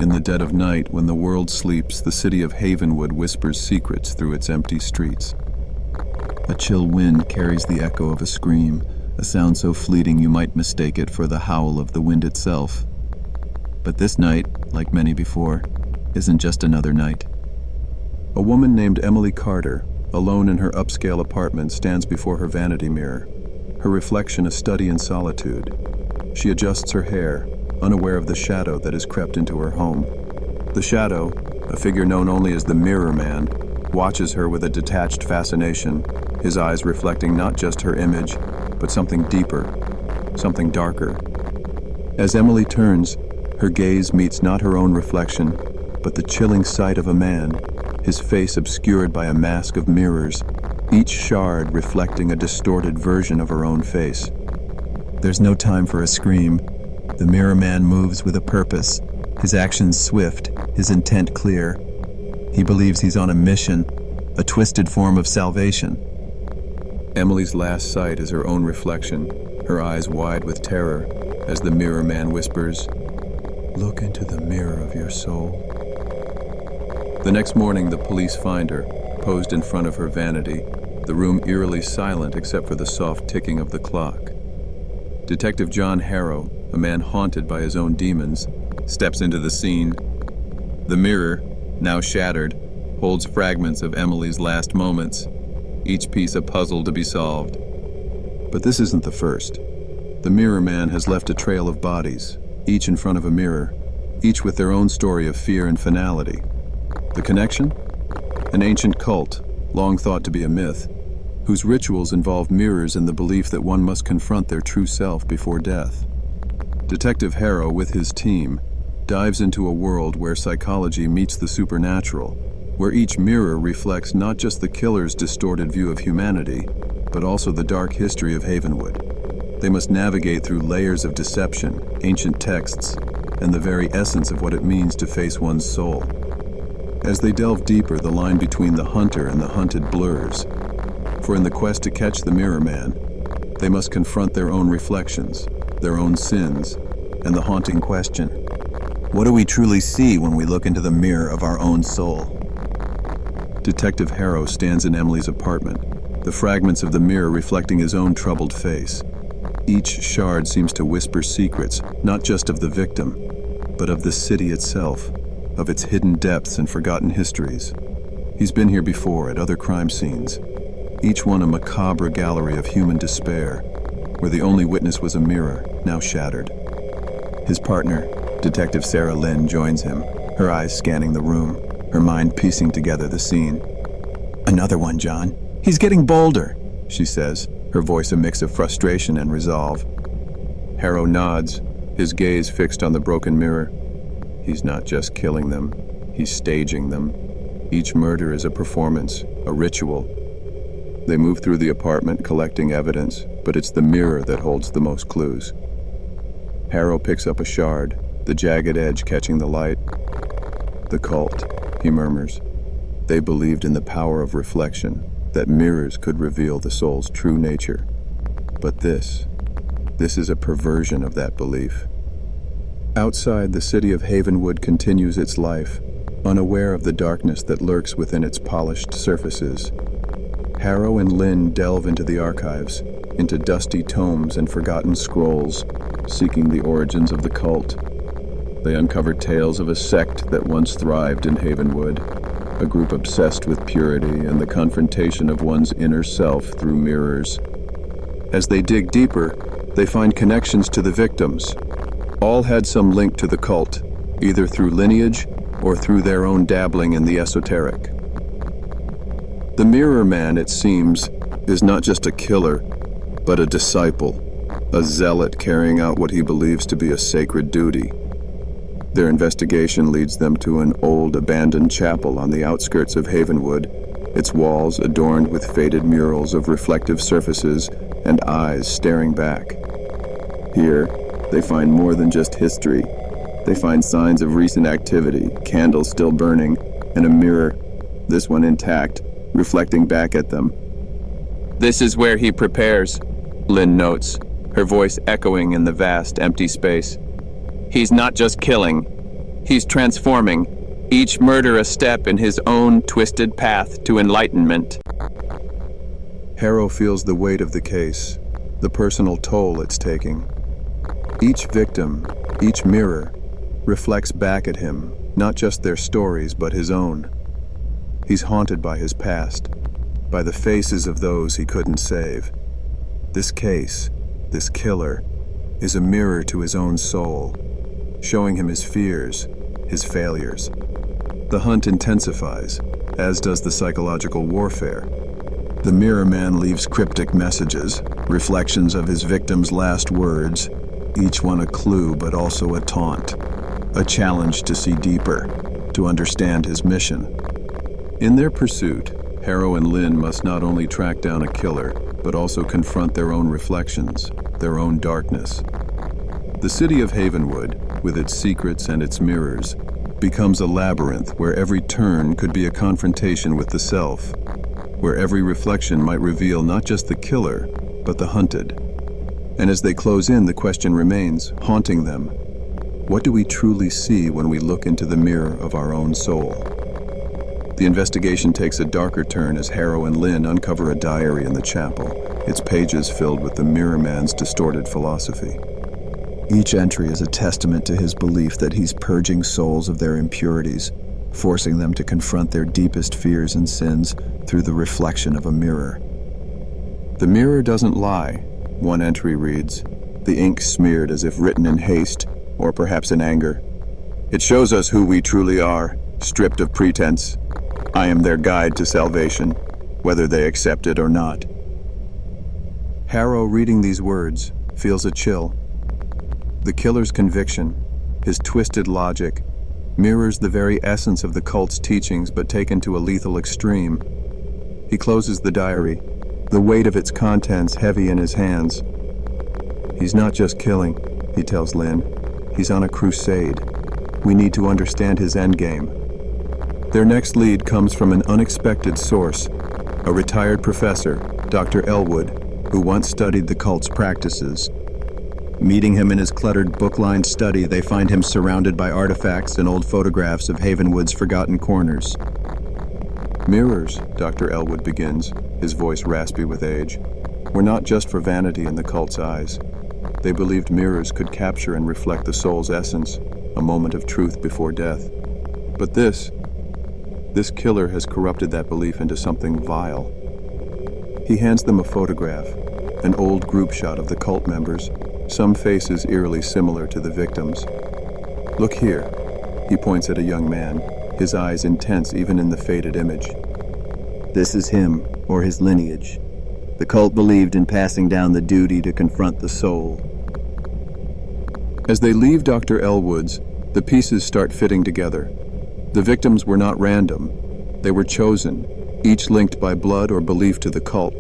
In the dead of night, when the world sleeps, the city of Havenwood whispers secrets through its empty streets. A chill wind carries the echo of a scream, a sound so fleeting you might mistake it for the howl of the wind itself. But this night, like many before, isn't just another night. A woman named Emily Carter, alone in her upscale apartment, stands before her vanity mirror, her reflection a study in solitude. She adjusts her hair, unaware of the shadow that has crept into her home. The shadow, a figure known only as the Mirror Man, watches her with a detached fascination, his eyes reflecting not just her image, but something deeper, something darker. As Emily turns, her gaze meets not her own reflection, but the chilling sight of a man, his face obscured by a mask of mirrors, each shard reflecting a distorted version of her own face. There's no time for a scream. The Mirror Man moves with a purpose, his actions swift, his intent clear. He believes he's on a mission, a twisted form of salvation. Emily's last sight is her own reflection, her eyes wide with terror, as the Mirror Man whispers, "Look into the mirror of your soul." The next morning, the police find her, posed in front of her vanity, the room eerily silent except for the soft ticking of the clock. Detective John Harrow, a man haunted by his own demons, steps into the scene. The mirror, now shattered, holds fragments of Emily's last moments, each piece a puzzle to be solved. But this isn't the first. The Mirror Man has left a trail of bodies, each in front of a mirror, each with their own story of fear and finality. The connection? An ancient cult, long thought to be a myth, whose rituals involve mirrors in the belief that one must confront their true self before death. Detective Harrow, with his team, dives into a world where psychology meets the supernatural, where each mirror reflects not just the killer's distorted view of humanity, but also the dark history of Havenwood. They must navigate through layers of deception, ancient texts, and the very essence of what it means to face one's soul. As they delve deeper, the line between the hunter and the hunted blurs. For in the quest to catch the Mirror Man, they must confront their own reflections, their own sins, and the haunting question, what do we truly see when we look into the mirror of our own soul? Detective Harrow stands in Emily's apartment, the fragments of the mirror reflecting his own troubled face. Each shard seems to whisper secrets, not just of the victim, but of the city itself, of its hidden depths and forgotten histories. He's been here before at other crime scenes, each one a macabre gallery of human despair, where the only witness was a mirror, now shattered. His partner, Detective Sarah Lynn, joins him, her eyes scanning the room, her mind piecing together the scene. "Another one, John. He's getting bolder," she says, her voice a mix of frustration and resolve. Harrow nods, his gaze fixed on the broken mirror. He's not just killing them, he's staging them. Each murder is a performance, a ritual. They move through the apartment collecting evidence, but it's the mirror that holds the most clues. Harrow picks up a shard, the jagged edge catching the light. "The cult," he murmurs. They believed in the power of reflection, that mirrors could reveal the soul's true nature. But this is a perversion of that belief. Outside, the city of Havenwood continues its life, unaware of the darkness that lurks within its polished surfaces. Harrow and Lynn delve into the archives, into dusty tomes and forgotten scrolls, seeking the origins of the cult. They uncover tales of a sect that once thrived in Havenwood, a group obsessed with purity and the confrontation of one's inner self through mirrors. As they dig deeper, they find connections to the victims. All had some link to the cult, either through lineage or through their own dabbling in the esoteric. The Mirror Man, it seems, is not just a killer, but a disciple, a zealot carrying out what he believes to be a sacred duty. Their investigation leads them to an old abandoned chapel on the outskirts of Havenwood, its walls adorned with faded murals of reflective surfaces and eyes staring back. Here, they find more than just history. They find signs of recent activity, candles still burning, and a mirror, this one intact, reflecting back at them. "This is where he prepares," Lynn notes, her voice echoing in the vast, empty space. "He's not just killing, He's transforming, each murder a step in his own twisted path to enlightenment. Harrow feels the weight of the case, the personal toll it's taking. Each victim, each mirror, reflects back at him, not just their stories, but his own. He's haunted by his past, by the faces of those he couldn't save. This case, this killer, is a mirror to his own soul, showing him his fears, his failures. The hunt intensifies, as does the psychological warfare. The Mirror Man leaves cryptic messages, reflections of his victim's last words, each one a clue but also a taunt, a challenge to see deeper, to understand his mission. In their pursuit, Harrow and Lynn must not only track down a killer, but also confront their own reflections, their own darkness. The city of Havenwood, with its secrets and its mirrors, becomes a labyrinth where every turn could be a confrontation with the self, where every reflection might reveal not just the killer, but the hunted. And as they close in, the question remains, haunting them: what do we truly see when we look into the mirror of our own soul? The investigation takes a darker turn as Harrow and Lynn uncover a diary in the chapel, its pages filled with the Mirror Man's distorted philosophy. Each entry is a testament to his belief that he's purging souls of their impurities, forcing them to confront their deepest fears and sins through the reflection of a mirror. The mirror doesn't lie, one entry reads, the ink smeared as if written in haste, or perhaps in anger. It shows us who we truly are, stripped of pretense. I am their guide to salvation, whether they accept it or not. Harrow, reading these words, feels a chill. The killer's conviction, his twisted logic, mirrors the very essence of the cult's teachings but taken to a lethal extreme. He closes the diary, the weight of its contents heavy in his hands. He's not just killing, he tells Lynn. He's on a crusade. We need to understand his endgame. Their next lead comes from an unexpected source, a retired professor, Dr. Elwood, who once studied the cult's practices. Meeting him in his cluttered book-lined study, they find him surrounded by artifacts and old photographs of Havenwood's forgotten corners. Mirrors, Dr. Elwood begins, his voice raspy with age, were not just for vanity in the cult's eyes. They believed mirrors could capture and reflect the soul's essence, a moment of truth before death. But this killer has corrupted that belief into something vile. He hands them a photograph, an old group shot of the cult members, some faces eerily similar to the victims. Look here, he points at a young man, his eyes intense even in the faded image. This is him, or his lineage. The cult believed in passing down the duty to confront the soul. As they leave Dr. Elwood's, the pieces start fitting together. The victims were not random. They were chosen, each linked by blood or belief to the cult.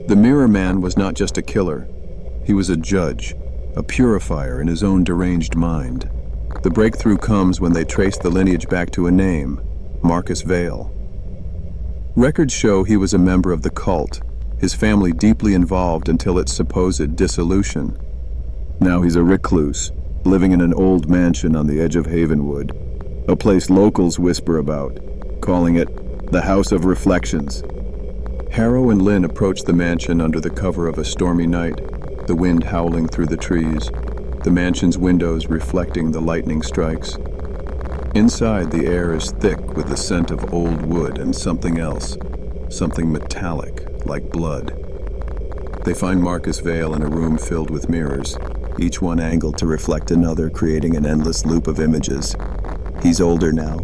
The Mirror Man was not just a killer. He was a judge, a purifier in his own deranged mind. The breakthrough comes when they trace the lineage back to a name, Marcus Vale. Records show he was a member of the cult, his family deeply involved until its supposed dissolution. Now he's a recluse, living in an old mansion on the edge of Havenwood, a place locals whisper about, calling it the House of Reflections. Harrow and Lynn approach the mansion under the cover of a stormy night, the wind howling through the trees, the mansion's windows reflecting the lightning strikes. Inside, the air is thick with the scent of old wood and something else, something metallic, like blood. They find Marcus Vale in a room filled with mirrors, each one angled to reflect another, creating an endless loop of images. He's older now,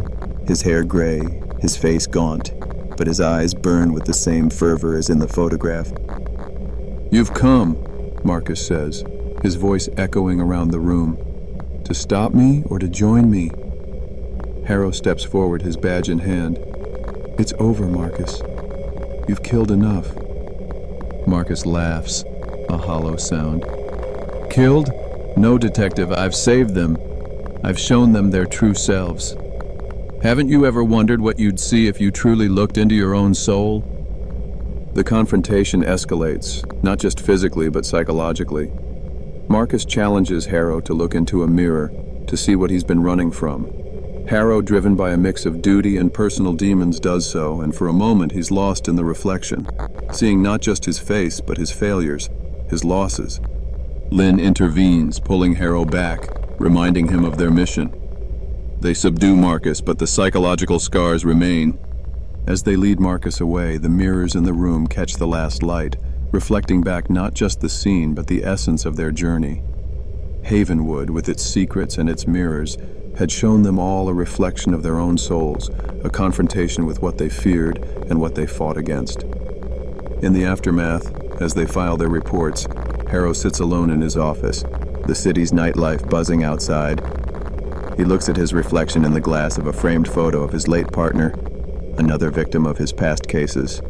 his hair gray, his face gaunt, but his eyes burn with the same fervor as in the photograph. "You've come," Marcus says, his voice echoing around the room. "To stop me or to join me?" Harrow steps forward, his badge in hand. "It's over, Marcus. You've killed enough." Marcus laughs, a hollow sound. "Killed? No, Detective, I've saved them. I've shown them their true selves. Haven't you ever wondered what you'd see if you truly looked into your own soul?" The confrontation escalates, not just physically but psychologically. Marcus challenges Harrow to look into a mirror, to see what he's been running from. Harrow, driven by a mix of duty and personal demons, does so, and for a moment he's lost in the reflection, seeing not just his face, but his failures, his losses. Lynn intervenes, pulling Harrow back, reminding him of their mission. They subdue Marcus, but the psychological scars remain. As they lead Marcus away, the mirrors in the room catch the last light, reflecting back not just the scene, but the essence of their journey. Havenwood, with its secrets and its mirrors, had shown them all a reflection of their own souls, a confrontation with what they feared and what they fought against. In the aftermath, as they file their reports, Harrow sits alone in his office, the city's nightlife buzzing outside. He looks at his reflection in the glass of a framed photo of his late partner, another victim of his past cases.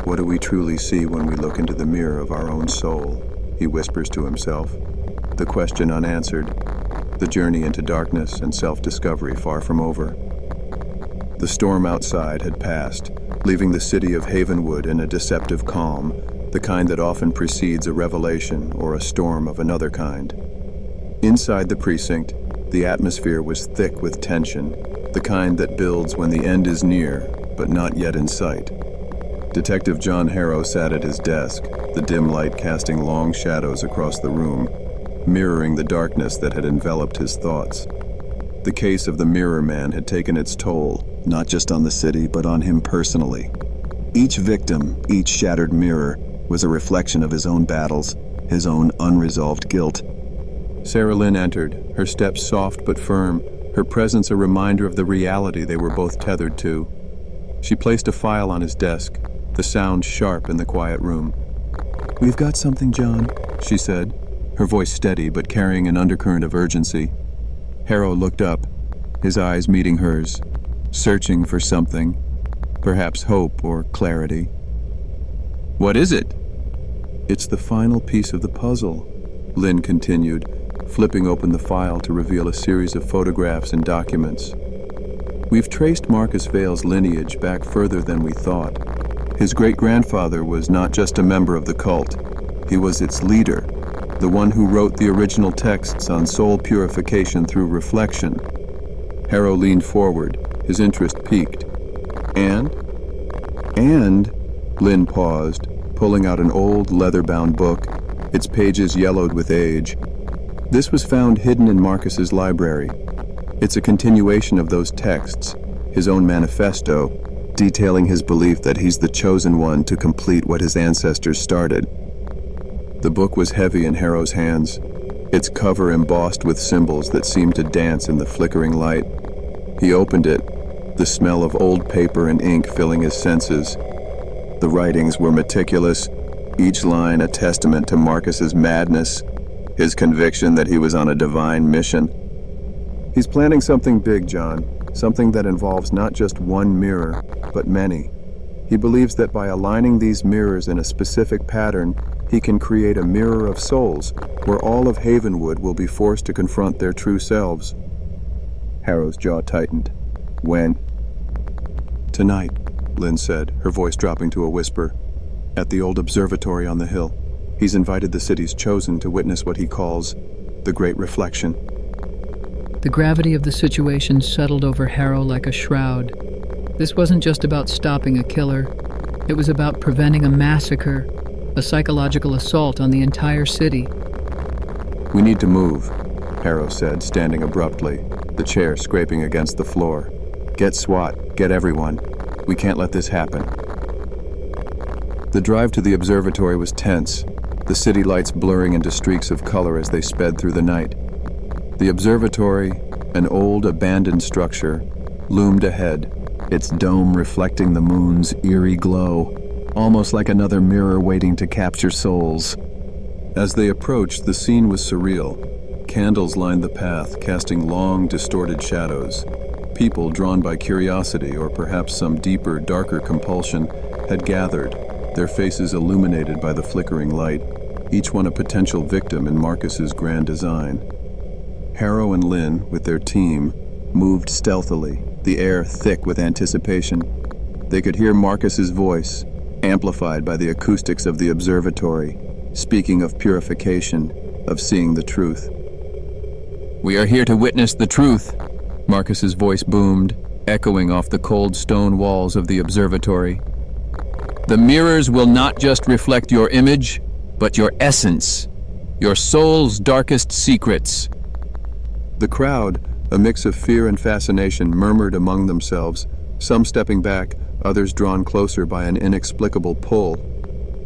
"What do we truly see when we look into the mirror of our own soul?" he whispers to himself, the question unanswered, the journey into darkness and self-discovery far from over. The storm outside had passed, leaving the city of Havenwood in a deceptive calm, the kind that often precedes a revelation or a storm of another kind. Inside the precinct, the atmosphere was thick with tension, the kind that builds when the end is near, but not yet in sight. Detective John Harrow sat at his desk, the dim light casting long shadows across the room, mirroring the darkness that had enveloped his thoughts. The case of the Mirror Man had taken its toll, not just on the city, but on him personally. Each victim, each shattered mirror, was a reflection of his own battles, his own unresolved guilt. Sarah Lynn entered, her steps soft but firm, her presence a reminder of the reality they were both tethered to. She placed a file on his desk, the sound sharp in the quiet room. "We've got something, John," she said, her voice steady but carrying an undercurrent of urgency. Harrow looked up, his eyes meeting hers, searching for something, perhaps hope or clarity. "What is it?" "It's the final piece of the puzzle," Lynn continued, flipping open the file to reveal a series of photographs and documents. "We've traced Marcus Vale's lineage back further than we thought. His great-grandfather was not just a member of the cult, he was its leader, the one who wrote the original texts on soul purification through reflection." Harrow leaned forward, his interest piqued. And, Lynn paused, pulling out an old leather-bound book, its pages yellowed with age. This was found hidden in Marcus's library. It's a continuation of those texts, his own manifesto, detailing his belief that he's the chosen one to complete what his ancestors started. The book was heavy in Harrow's hands, its cover embossed with symbols that seemed to dance in the flickering light. He opened it, the smell of old paper and ink filling his senses. The writings were meticulous, each line a testament to Marcus's madness, his conviction that he was on a divine mission. "He's planning something big, John, something that involves not just one mirror, but many. He believes that by aligning these mirrors in a specific pattern, he can create a mirror of souls, where all of Havenwood will be forced to confront their true selves." Harrow's jaw tightened. "When?" "Tonight," Lynn said, her voice dropping to a whisper. "At the old observatory on the hill. He's invited the city's chosen to witness what he calls the Great Reflection." The gravity of the situation settled over Harrow like a shroud. This wasn't just about stopping a killer. It was about preventing a massacre, a psychological assault on the entire city. "We need to move," Harrow said, standing abruptly, the chair scraping against the floor. "Get SWAT, get everyone. We can't let this happen." The drive to the observatory was tense, the city lights blurring into streaks of color as they sped through the night. The observatory, an old abandoned structure, loomed ahead, its dome reflecting the moon's eerie glow, almost like another mirror waiting to capture souls. As they approached, the scene was surreal. Candles lined the path, casting long, distorted shadows. People, drawn by curiosity or perhaps some deeper, darker compulsion, had gathered, their faces illuminated by the flickering light, each one a potential victim in Marcus's grand design. Harrow and Lynn, with their team, moved stealthily, the air thick with anticipation. They could hear Marcus's voice, amplified by the acoustics of the observatory, speaking of purification, of seeing the truth. We are here to witness the truth. Marcus's voice boomed, echoing off the cold stone walls of the observatory. The mirrors will not just reflect your image, but your essence, your soul's darkest secrets. The crowd, a mix of fear and fascination, murmured among themselves, some stepping back, others drawn closer by an inexplicable pull.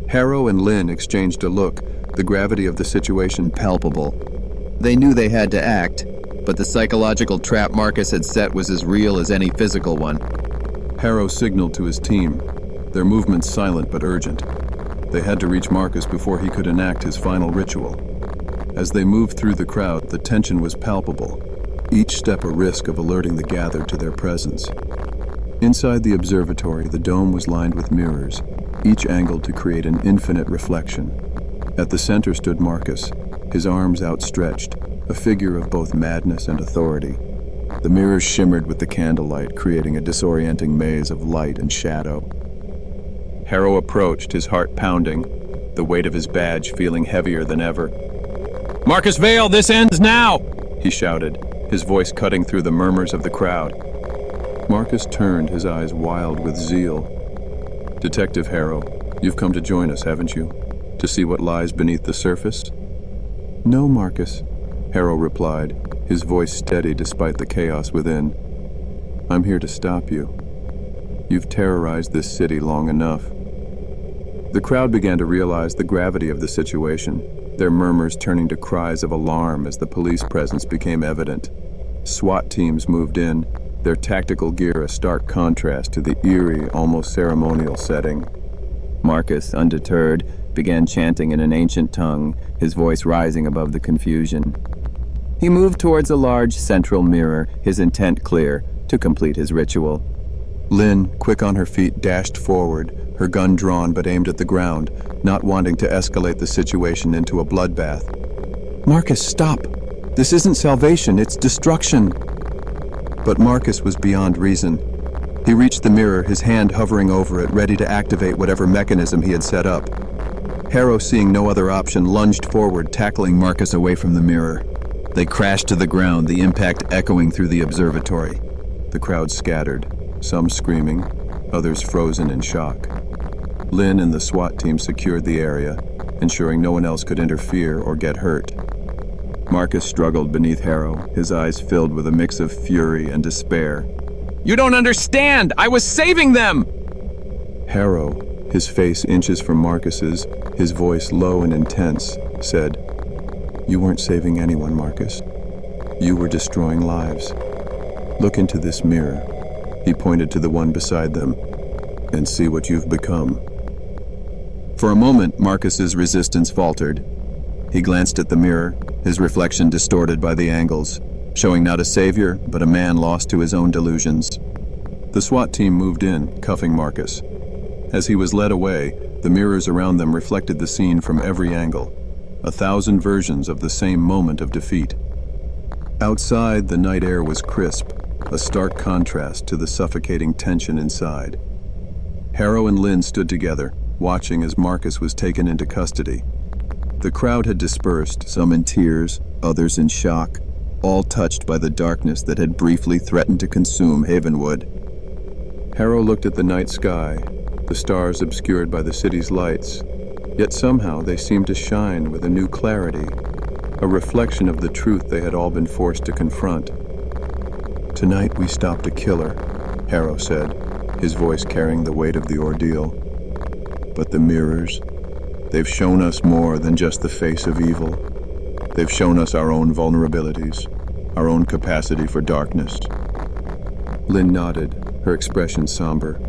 Harrow and Lynn exchanged a look, the gravity of the situation palpable. They knew they had to act, but the psychological trap Marcus had set was as real as any physical one. Harrow signaled to his team, their movements silent but urgent. They had to reach Marcus before he could enact his final ritual. As they moved through the crowd, the tension was palpable, each step a risk of alerting the gathered to their presence. Inside the observatory, the dome was lined with mirrors, each angled to create an infinite reflection. At the center stood Marcus, his arms outstretched, a figure of both madness and authority. The mirrors shimmered with the candlelight, creating a disorienting maze of light and shadow. Harrow approached, his heart pounding, the weight of his badge feeling heavier than ever. "Marcus Vale, this ends now!" he shouted, his voice cutting through the murmurs of the crowd. Marcus turned, his eyes wild with zeal. "Detective Harrow, you've come to join us, haven't you? To see what lies beneath the surface?" "No, Marcus," Harrow replied, his voice steady despite the chaos within. "I'm here to stop you. You've terrorized this city long enough." The crowd began to realize the gravity of the situation, their murmurs turning to cries of alarm as the police presence became evident. SWAT teams moved in, their tactical gear a stark contrast to the eerie, almost ceremonial setting. Marcus, undeterred, began chanting in an ancient tongue, his voice rising above the confusion. He moved towards a large central mirror, his intent clear, to complete his ritual. Lynn, quick on her feet, dashed forward, her gun drawn but aimed at the ground, not wanting to escalate the situation into a bloodbath. "Marcus, stop! This isn't salvation, it's destruction!" But Marcus was beyond reason. He reached the mirror, his hand hovering over it, ready to activate whatever mechanism he had set up. Harrow, seeing no other option, lunged forward, tackling Marcus away from the mirror. They crashed to the ground, the impact echoing through the observatory. The crowd scattered, some screaming, others frozen in shock. Lynn and the SWAT team secured the area, ensuring no one else could interfere or get hurt. Marcus struggled beneath Harrow, his eyes filled with a mix of fury and despair. "You don't understand! I was saving them!" Harrow, his face inches from Marcus's, his voice low and intense, said, "You weren't saving anyone, Marcus. You were destroying lives. Look into this mirror," he pointed to the one beside them, "and see what you've become." For a moment, Marcus's resistance faltered. He glanced at the mirror, his reflection distorted by the angles, showing not a savior, but a man lost to his own delusions. The SWAT team moved in, cuffing Marcus. As he was led away, the mirrors around them reflected the scene from every angle, 1,000 versions of the same moment of defeat. Outside, the night air was crisp, a stark contrast to the suffocating tension inside. Harrow and Lynn stood together, watching as Marcus was taken into custody. The crowd had dispersed, some in tears, others in shock, all touched by the darkness that had briefly threatened to consume Havenwood. Harrow looked at the night sky, the stars obscured by the city's lights, yet somehow they seemed to shine with a new clarity, a reflection of the truth they had all been forced to confront. "Tonight we stopped a killer," Harrow said, his voice carrying the weight of the ordeal. "But the mirrors, they've shown us more than just the face of evil. They've shown us our own vulnerabilities, our own capacity for darkness." Lynn nodded, her expression somber.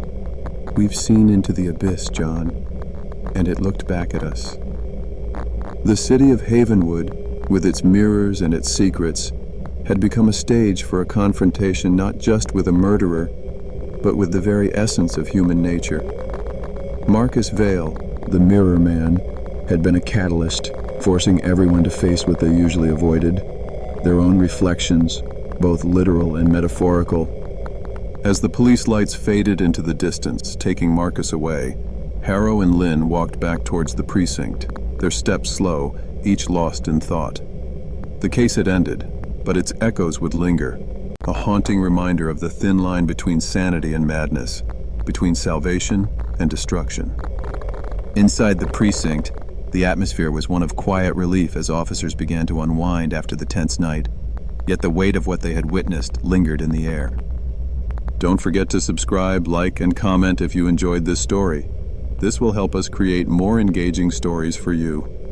"We've seen into the abyss, John, and it looked back at us." The city of Havenwood, with its mirrors and its secrets, had become a stage for a confrontation not just with a murderer, but with the very essence of human nature. Marcus Vale, the Mirror Man, had been a catalyst, forcing everyone to face what they usually avoided, their own reflections, both literal and metaphorical. As the police lights faded into the distance, taking Marcus away, Harrow and Lynn walked back towards the precinct, their steps slow, each lost in thought. The case had ended, but its echoes would linger, a haunting reminder of the thin line between sanity and madness, between salvation and destruction. Inside the precinct, the atmosphere was one of quiet relief as officers began to unwind after the tense night, yet the weight of what they had witnessed lingered in the air. Don't forget to subscribe, like, and comment if you enjoyed this story. This will help us create more engaging stories for you.